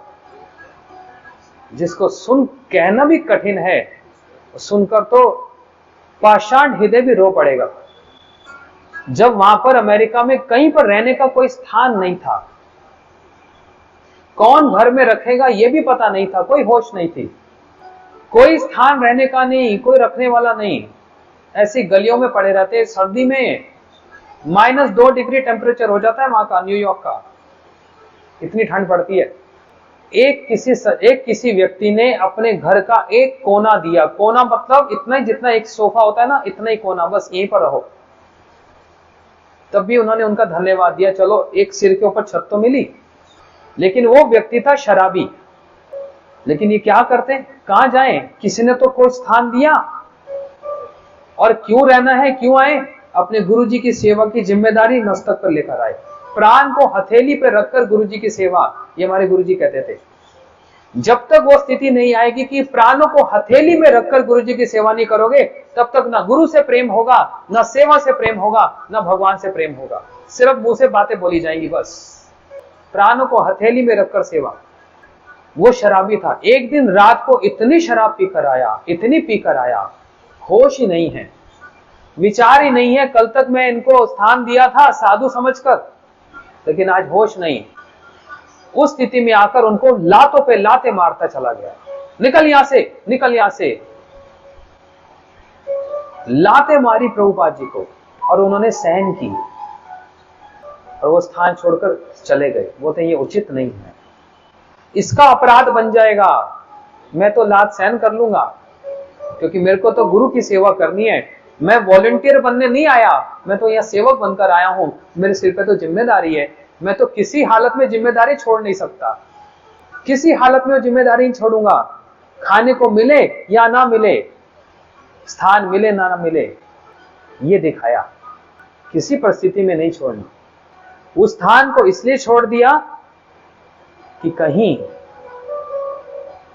जिसको सुन कहना भी कठिन है, सुनकर तो पाषाण हृदय भी रो पड़ेगा। जब वहां पर अमेरिका में कहीं पर रहने का कोई स्थान नहीं था, कौन घर में रखेगा ये भी पता नहीं था, कोई होश नहीं थी, कोई स्थान रहने का नहीं, कोई रखने वाला नहीं। ऐसी गलियों में पड़े रहते। सर्दी में -2 डिग्री टेम्परेचर हो जाता है वहां का, न्यूयॉर्क का, इतनी ठंड पड़ती है। एक किसी व्यक्ति ने अपने घर का एक कोना दिया, कोना मतलब इतना ही जितना एक सोफा होता है ना, इतना ही कोना, बस यहीं पर रहो। तब भी उन्होंने उनका धन्यवाद दिया, चलो एक सिर के ऊपर छत तो मिली। लेकिन वो व्यक्ति था शराबी। लेकिन ये क्या करते, कहां जाएं, किसी ने तो कोई स्थान दिया, और क्यों रहना है, क्यों आए, अपने गुरुजी की सेवा की जिम्मेदारी मस्तक पर लेकर आए। प्राण को हथेली पे रखकर गुरुजी की सेवा, ये हमारे गुरुजी कहते थे। जब तक वो स्थिति नहीं आएगी कि प्राणों को हथेली में रखकर गुरुजी की सेवा नहीं करोगे, तब तक ना गुरु से प्रेम होगा, ना सेवा से प्रेम होगा, ना भगवान से प्रेम होगा। सिर्फ मुंह से बातें बोली जाएंगी बस। प्राणों को हथेली में रखकर सेवा। वो शराबी था। एक दिन रात को इतनी शराब पीकर आया, इतनी पीकर आया, होश ही नहीं है, विचार ही नहीं है। कल तक मैं इनको स्थान दिया था साधु समझकर, लेकिन आज होश नहीं। उस स्थिति में आकर उनको लातों पे लाते मारता चला गया, निकल यहां से, निकल यहां से। लाते मारी प्रभुपाद जी को, और उन्होंने सहन की, और वो स्थान छोड़कर चले गए। बोलते ये उचित नहीं है, इसका अपराध बन जाएगा। मैं तो लात सहन कर लूंगा, क्योंकि मेरे को तो गुरु की सेवा करनी है। मैं वॉलंटियर बनने नहीं आया, मैं तो यहाँ सेवक बनकर आया हूं। मेरे सिर पे तो जिम्मेदारी है। मैं तो किसी हालत में जिम्मेदारी छोड़ नहीं सकता, किसी हालत में जिम्मेदारी नहीं छोड़ूंगा। खाने को मिले या ना मिले, स्थान मिले ना मिले, ये दिखाया, किसी परिस्थिति में नहीं छोड़नी। उस स्थान को इसलिए छोड़ दिया कि कहीं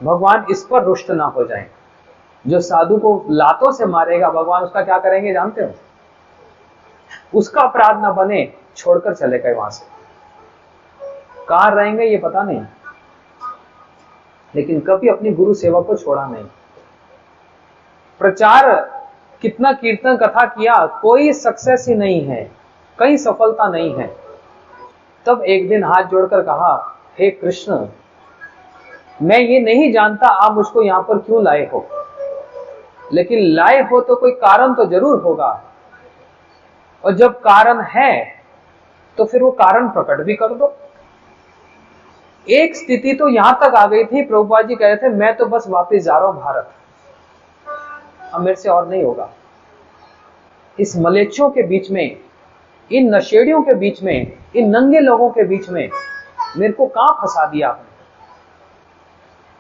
भगवान इस पर रुष्ट ना हो जाएं। जो साधु को लातों से मारेगा, भगवान उसका क्या करेंगे जानते हो? उसका अपराध ना बने, छोड़कर चले गए वहां से। कहां रहेंगे ये पता नहीं, लेकिन कभी अपनी गुरु सेवा को छोड़ा नहीं। प्रचार कितना कीर्तन कथा किया, कोई सक्सेस ही नहीं है, कहीं सफलता नहीं है। तब एक दिन हाथ जोड़कर कहा, हे कृष्ण, मैं ये नहीं जानता आप मुझको यहां पर क्यों लाए हो, लेकिन लाए हो तो कोई कारण तो जरूर होगा, और जब कारण है तो फिर वो कारण प्रकट भी कर दो। एक स्थिति तो यहां तक आ गई थी, प्रभुपाद जी कह रहे थे मैं तो बस वापस जा रहा हूं भारत, अब मेरे से और नहीं होगा। इस मलेच्छों के बीच में, इन नशेड़ियों के बीच में, इन नंगे लोगों के बीच में मेरे को कहां फंसा दिया आपने।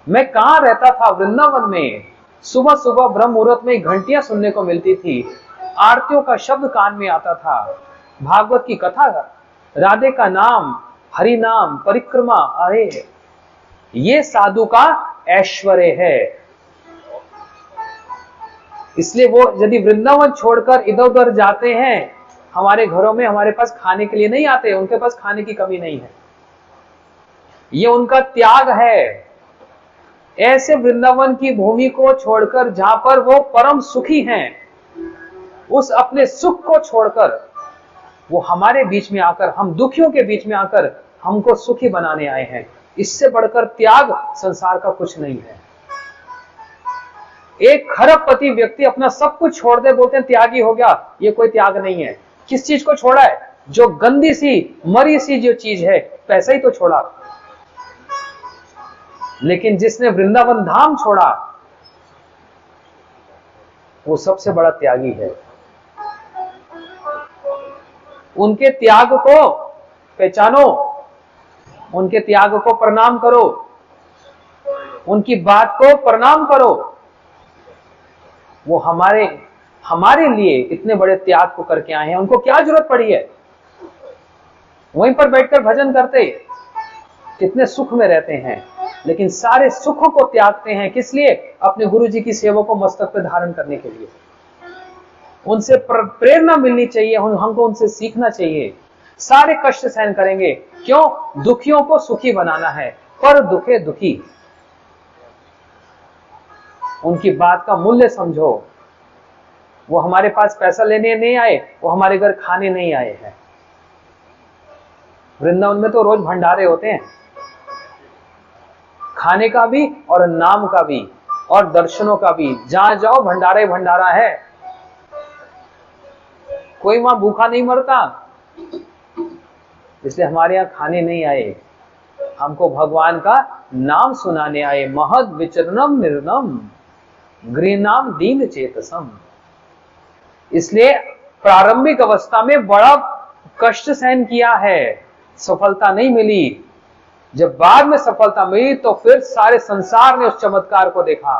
मैं कहां रहता था, वृंदावन में। सुबह सुबह ब्रह्म मुहूर्त में घंटियां सुनने को मिलती थी, आरतियों का शब्द कान में आता था, भागवत की कथा, राधे का नाम, हरि नाम, परिक्रमा। अरे ये साधु का ऐश्वर्य है। इसलिए वो यदि वृंदावन छोड़कर इधर उधर जाते हैं, हमारे घरों में हमारे पास खाने के लिए नहीं आते, उनके पास खाने की कमी नहीं है, ये उनका त्याग है। ऐसे वृंदावन की भूमि को छोड़कर, जहां पर वो परम सुखी हैं, उस अपने सुख को छोड़कर वो हमारे बीच में आकर, हम दुखियों के बीच में आकर हमको सुखी बनाने आए हैं। इससे बढ़कर त्याग संसार का कुछ नहीं है। एक खरबपति व्यक्ति अपना सब कुछ छोड़ दे, बोलते हैं त्यागी हो गया, ये कोई त्याग नहीं है। किस चीज को छोड़ा है? जो गंदी सी मरी सी जो चीज है, पैसा ही तो छोड़ा। लेकिन जिसने वृंदावन धाम छोड़ा, वो सबसे बड़ा त्यागी है। उनके त्याग को पहचानो, उनके त्याग को प्रणाम करो, उनकी बात को प्रणाम करो। वो हमारे लिए इतने बड़े त्याग को करके आए हैं, उनको क्या जरूरत पड़ी है? वहीं पर बैठकर भजन करते, कितने सुख में रहते हैं, लेकिन सारे सुखों को त्यागते हैं। किस लिए? अपने गुरु जी की सेवा को मस्तक पे धारण करने के लिए। उनसे प्रेरणा मिलनी चाहिए, हमको उनसे सीखना चाहिए। सारे कष्ट सहन करेंगे, क्यों? दुखियों को सुखी बनाना है, पर दुखे दुखी। उनकी बात का मूल्य समझो। वो हमारे पास पैसा लेने नहीं आए, वो हमारे घर खाने नहीं आए हैं। वृंदावन में तो रोज भंडारे होते हैं, खाने का भी और नाम का भी और दर्शनों का भी। जहां जाओ भंडारा ही भंडारा है, कोई वहां भूखा नहीं मरता। इसलिए हमारे यहां खाने नहीं आए, हमको भगवान का नाम सुनाने आए। महद विचरणम निर्णम गृहनाम दीन चेतसम। इसलिए प्रारंभिक अवस्था में बड़ा कष्ट सहन किया है, सफलता नहीं मिली। जब बाद में सफलता मिली तो फिर सारे संसार ने उस चमत्कार को देखा।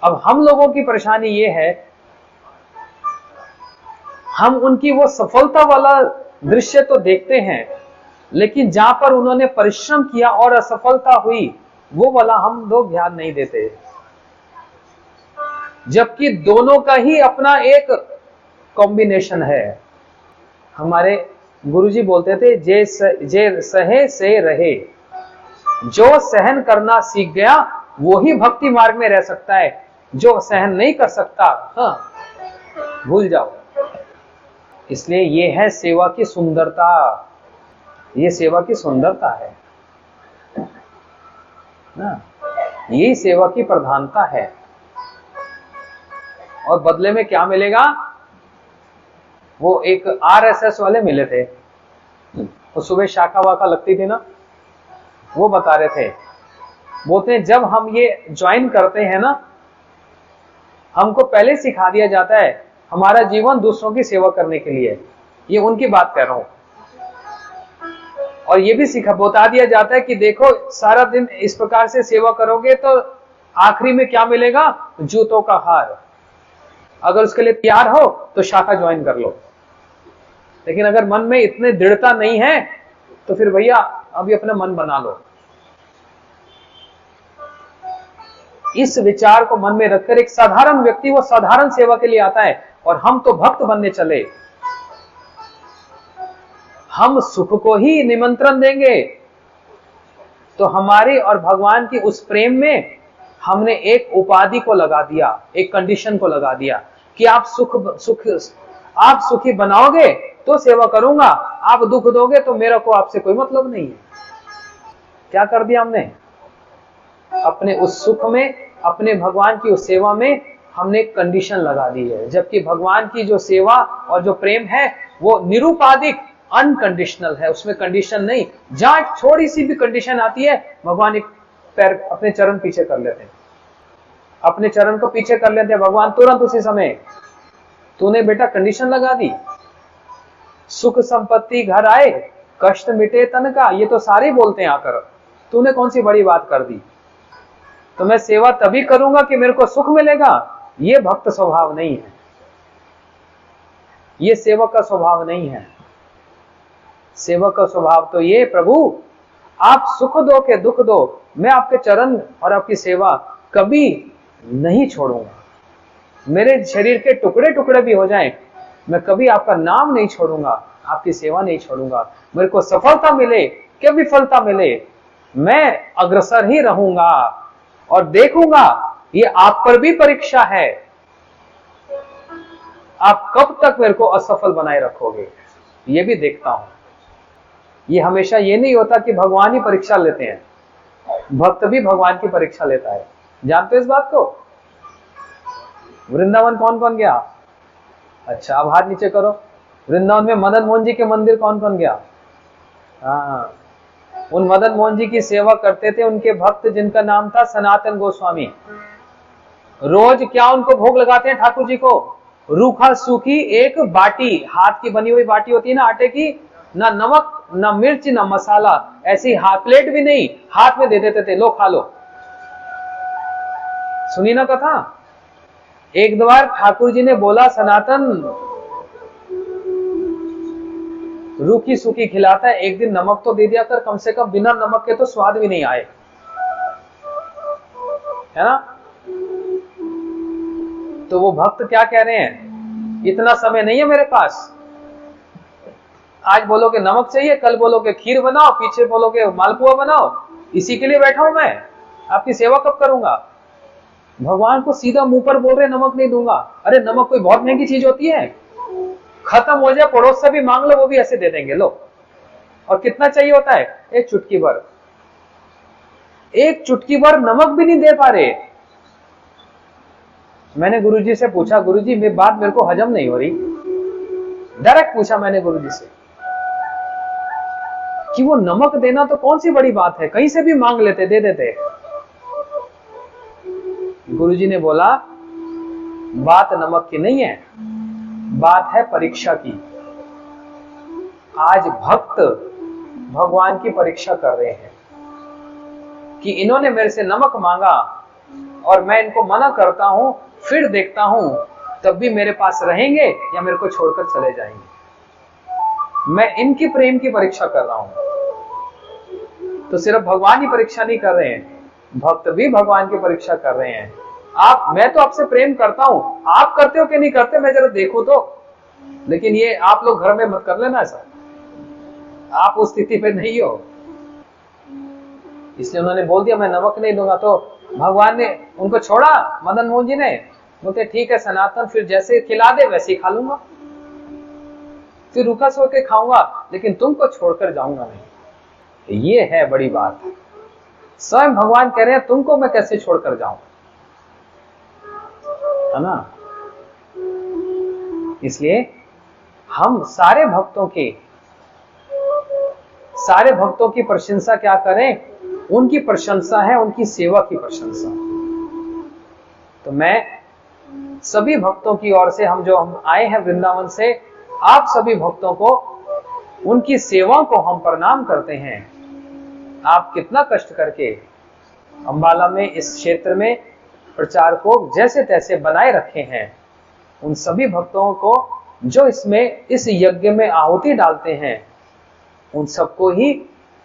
अब हम लोगों की परेशानी ये है, हम उनकी वो सफलता वाला दृश्य तो देखते हैं, लेकिन जहां पर उन्होंने परिश्रम किया और असफलता हुई वो वाला हम लोग ध्यान नहीं देते। जबकि दोनों का ही अपना एक कॉम्बिनेशन है। हमारे गुरुजी बोलते थे, जे सहे से रहे। जो सहन करना सीख गया वो ही भक्ति मार्ग में रह सकता है, जो सहन नहीं कर सकता, हाँ, भूल जाओ। इसलिए ये है सेवा की सुंदरता, ये सेवा की सुंदरता है ना, यही सेवा की प्रधानता है। और बदले में क्या मिलेगा? वो एक आरएसएस वाले मिले थे, वो सुबह शाखा वाखा लगती थी ना, वो बता रहे थे, बोलते हैं जब हम ये ज्वाइन करते हैं ना, हमको पहले सिखा दिया जाता है हमारा जीवन दूसरों की सेवा करने के लिए। ये उनकी बात कर रहा हूं। और ये भी बता दिया जाता है कि देखो सारा दिन इस प्रकार से सेवा करोगे तो आखिरी में क्या मिलेगा? जूतों का हार। अगर उसके लिए तैयार हो तो शाखा ज्वाइन कर लो, लेकिन अगर मन में इतने दृढ़ता नहीं है तो फिर भैया अभी अपना मन बना लो। इस विचार को मन में रखकर एक साधारण व्यक्ति वो साधारण सेवा के लिए आता है, और हम तो भक्त बनने चले। हम सुख को ही निमंत्रण देंगे तो हमारी और भगवान की उस प्रेम में हमने एक उपाधि को लगा दिया, एक कंडीशन को लगा दिया कि आप आप सुखी बनाओगे तो सेवा करूंगा, आप दुख दोगे तो मेरा को आपसे कोई मतलब नहीं है। क्या कर दिया हमने? अपने उस सुख में, अपने भगवान की उस सेवा में हमने एक कंडीशन लगा दी है। जबकि भगवान की जो सेवा और जो प्रेम है वो निरुपाधिक, अनकंडीशनल है, उसमें कंडीशन नहीं। जहां थोड़ी सी भी कंडीशन आती है भगवान एक पैर अपने चरण पीछे कर लेते हैं, अपने चरण को पीछे कर लेते हैं भगवान तुरंत उसी समय। तूने बेटा कंडीशन लगा दी, सुख संपत्ति घर आए, कष्ट मिटे तन का, ये तो सारे बोलते हैं आकर, तूने कौन सी बड़ी बात कर दी? तो मैं सेवा तभी करूंगा कि मेरे को सुख मिलेगा। ये भक्त स्वभाव नहीं है, ये सेवक का स्वभाव नहीं है। सेवक का स्वभाव तो ये, प्रभु आप सुख दो के दुख दो, मैं आपके चरण और आपकी सेवा कभी नहीं छोड़ूंगा। मेरे शरीर के टुकड़े टुकड़े भी हो जाएं, मैं कभी आपका नाम नहीं छोड़ूंगा, आपकी सेवा नहीं छोड़ूंगा। मेरे को सफलता मिले कि विफलता मिले, मैं अग्रसर ही रहूंगा और देखूंगा ये आप पर भी परीक्षा है, आप कब तक मेरे को असफल बनाए रखोगे, ये भी देखता हूं। ये हमेशा ये नहीं होता कि भगवान ही परीक्षा लेते हैं, भक्त भी भगवान की परीक्षा लेता है। जानते हो इस बात को? वृंदावन कौन कौन गया? अच्छा, अब हाथ नीचे करो। वृंदावन में मदन मोहन जी के मंदिर कौन कौन गया? हाँ, उन मदन मोहन जी की सेवा करते थे उनके भक्त, जिनका नाम था सनातन गोस्वामी। रोज क्या उनको भोग लगाते हैं ठाकुर जी को? रूखा सूखी एक बाटी, हाथ की बनी हुई बाटी होती है ना आटे की, ना नमक ना मिर्च ना मसाला, ऐसी हाथ प्लेट भी नहीं, हाथ में दे देते थे, लो खा लो। सुनी ना कथा? एक बार ठाकुर जी ने बोला, सनातन रूखी सूखी खिलाता है, एक दिन नमक तो दे दिया कर, कम से कम बिना नमक के तो स्वाद भी नहीं आए, है ना? तो वो भक्त क्या कह रहे हैं, इतना समय नहीं है मेरे पास, आज बोलोगे नमक चाहिए, कल बोलोगे खीर बनाओ, पीछे बोलोगे मालपुआ बनाओ, इसी के लिए बैठा हूं मैं, आपकी सेवा कब करूंगा? भगवान को सीधा मुंह पर बोल रहे नमक नहीं दूंगा। अरे नमक कोई बहुत महंगी चीज होती है? खत्म हो जाए पड़ोस से भी मांग लो, वो भी ऐसे दे देंगे, लो। और कितना चाहिए होता है? एक चुटकी भर। एक चुटकी भर नमक भी नहीं दे पा रहे। मैंने गुरुजी से पूछा, गुरुजी ये बात मेरे को हजम नहीं हो रही। डायरेक्ट पूछा मैंने गुरुजी से कि वो नमक देना तो कौन सी बड़ी बात है, कहीं से भी मांग लेते, दे देते। गुरुजी ने बोला बात नमक की नहीं है, बात है परीक्षा की। आज भक्त भगवान की परीक्षा कर रहे हैं कि इन्होंने मेरे से नमक मांगा और मैं इनको मना करता हूं, फिर देखता हूं तब भी मेरे पास रहेंगे या मेरे को छोड़कर चले जाएंगे। मैं इनकी प्रेम की परीक्षा कर रहा हूं। तो सिर्फ भगवान ही परीक्षा नहीं कर रहे हैं, भक्त भी भगवान की परीक्षा कर रहे हैं। मैं तो आपसे प्रेम करता हूं, आप करते हो कि नहीं करते मैं जरा देखो तो। लेकिन ये आप लोग घर में मत कर लेना ऐसा, आप उस स्थिति पे नहीं हो। इसलिए उन्होंने बोल दिया मैं नमक नहीं दूंगा। तो भगवान ने उनको छोड़ा, मदन मोहन जी ने बोलते ठीक है सनातन, फिर जैसे खिला दे वैसे ही खा लूंगा, फिर रुका सो के खाऊंगा, लेकिन तुमको छोड़कर जाऊंगा नहीं। ये है बड़ी बात। स्वयं भगवान कह रहे हैं तुमको मैं कैसे छोड़कर जाऊं, है ना। इसलिए हम सारे भक्तों की प्रशंसा क्या करें, उनकी प्रशंसा है उनकी सेवा की प्रशंसा। तो मैं सभी भक्तों की ओर से, हम आए हैं वृंदावन से, आप सभी भक्तों को उनकी सेवा को हम प्रणाम करते हैं। आप कितना कष्ट करके अंबाला में इस क्षेत्र में प्रचार को जैसे तैसे बनाए रखे हैं, उन सभी भक्तों को जो इस यज्ञ में आहुति डालते हैं, उन सबको ही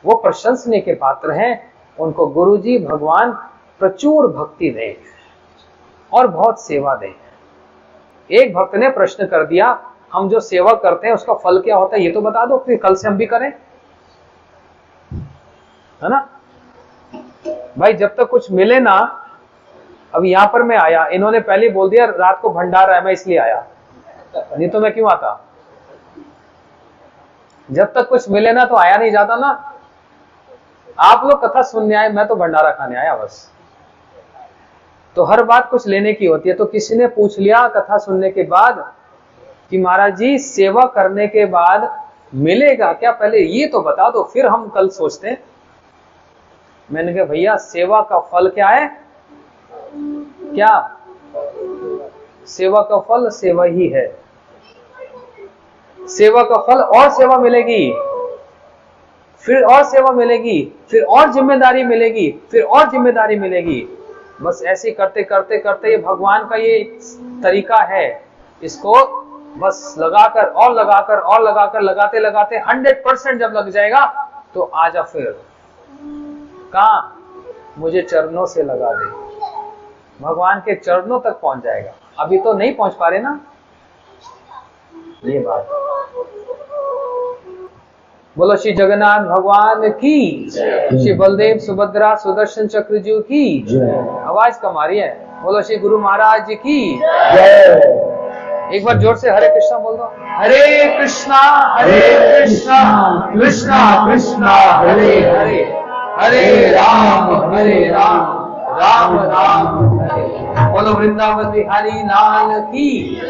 वो प्रशंसनीय के पात्र हैं। उनको गुरुजी भगवान प्रचुर भक्ति दें और बहुत सेवा दें। एक भक्त ने प्रश्न कर दिया, हम जो सेवा करते हैं उसका फल क्या होता है ये तो बता दो, फिर कल से हम भी करें, है ना भाई। जब तक कुछ मिले ना, अब यहां पर मैं आया, इन्होंने पहले बोल दिया रात को भंडारा है, मैं इसलिए आया, नहीं तो मैं क्यों आता। जब तक कुछ मिले ना तो आया नहीं जाता ना। आप लोग कथा सुनने आए, मैं तो भंडारा खाने आया बस। तो हर बात कुछ लेने की होती है। तो किसी ने पूछ लिया कथा सुनने के बाद कि महाराज जी सेवा करने के बाद मिलेगा क्या, पहले ये तो बता दो, फिर हम कल सोचते हैं। मैंने कहा भैया सेवा का फल क्या है, क्या सेवा का फल सेवा ही है। सेवा का फल और सेवा मिलेगी, फिर और सेवा मिलेगी, फिर और जिम्मेदारी मिलेगी, फिर और जिम्मेदारी मिलेगी। बस ऐसे करते करते करते ये भगवान का ये तरीका है, इसको बस लगाकर और लगाकर और लगाकर लगाते लगाते 100% जब लग जाएगा तो आजा फिर कहां, मुझे चरणों से लगा दे, भगवान के चरणों तक पहुंच जाएगा। अभी तो नहीं पहुंच पा रहे ना, ये बात। बोलो श्री जगन्नाथ भगवान की, श्री बलदेव सुभद्रा सुदर्शन चक्र जी की, आवाज कम आ रही है। बोलो श्री गुरु महाराज जी की। एक बार जोर से हरे कृष्णा बोल दो। हरे कृष्णा कृष्णा कृष्णा हरे हरे, हरे राम राम राम हरे। बोलो वृंदावन बिहारी लाल की।